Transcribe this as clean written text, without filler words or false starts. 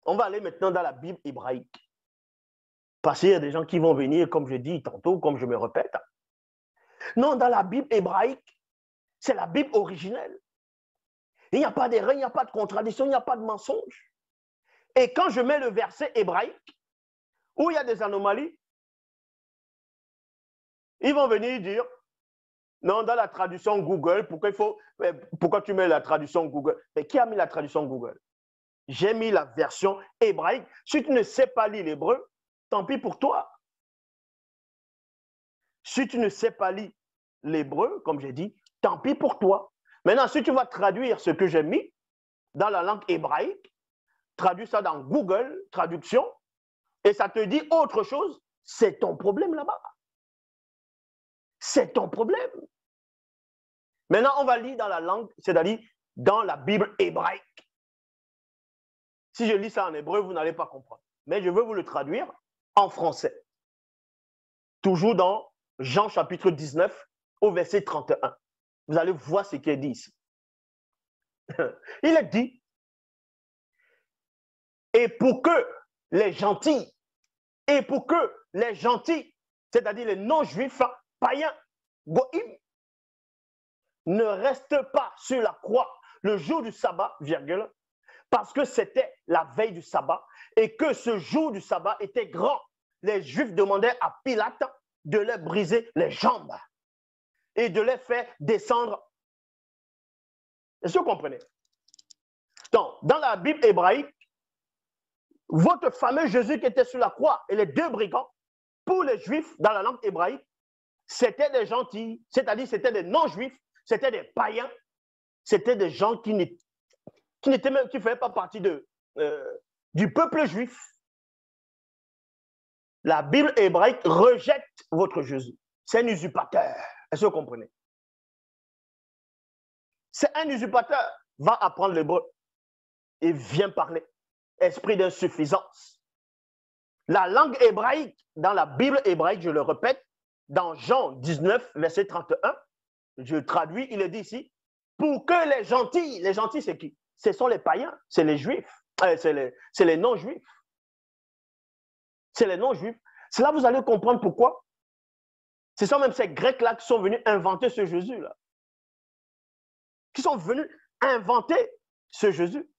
On va aller maintenant dans la Bible hébraïque. Parce qu'il y a des gens qui vont venir, comme je dis tantôt, comme je me répète. Non, dans la Bible hébraïque, c'est la Bible originelle. Il n'y a pas d'erreur, il n'y a pas de contradiction, il n'y a pas de mensonge. Et quand je mets le verset hébraïque, où il y a des anomalies, ils vont venir dire, non, dans la traduction Google, pourquoi tu mets la traduction Google? Mais qui a mis la traduction Google? J'ai mis la version hébraïque. Si tu ne sais pas lire l'hébreu, tant pis pour toi. Si tu ne sais pas lire l'hébreu, comme j'ai dit, tant pis pour toi. Maintenant, si tu vas traduire ce que j'ai mis dans la langue hébraïque, traduis ça dans Google Traduction, et ça te dit autre chose, c'est ton problème là-bas. C'est ton problème. Maintenant, on va lire dans la langue, c'est-à-dire dans la Bible hébraïque. Si je lis ça en hébreu, vous n'allez pas comprendre. Mais je veux vous le traduire en français. Toujours dans Jean chapitre 19 au verset 31. Vous allez voir ce qui est dit ici. Il est dit, et pour que les gentils, c'est-à-dire les non-juifs, païens, goïm, ne restent pas sur la croix le jour du sabbat, virgule, parce que c'était la veille du sabbat et que ce jour du sabbat était grand. Les Juifs demandaient à Pilate de leur briser les jambes et de les faire descendre. Est-ce que vous comprenez? Donc, dans la Bible hébraïque, votre fameux Jésus qui était sur la croix et les deux brigands, pour les Juifs, dans la langue hébraïque, c'était des gentils, c'est-à-dire c'était des non-juifs, c'était des païens, c'était des gens qui ne faisaient pas partie du peuple juif. La Bible hébraïque rejette votre Jésus. C'est un usurpateur. Est-ce que vous comprenez? C'est un usurpateur. Va apprendre l'hébreu et vient parler. Esprit d'insuffisance. La langue hébraïque, dans la Bible hébraïque, je le répète, dans Jean 19, verset 31, je traduis, il est dit ici, pour que les gentils c'est qui? Ce sont les païens, c'est les juifs, c'est les non-juifs. C'est les non-juifs. C'est là que vous allez comprendre pourquoi. Ce sont même ces Grecs-là qui sont venus inventer ce Jésus-là. Qui sont venus inventer ce Jésus.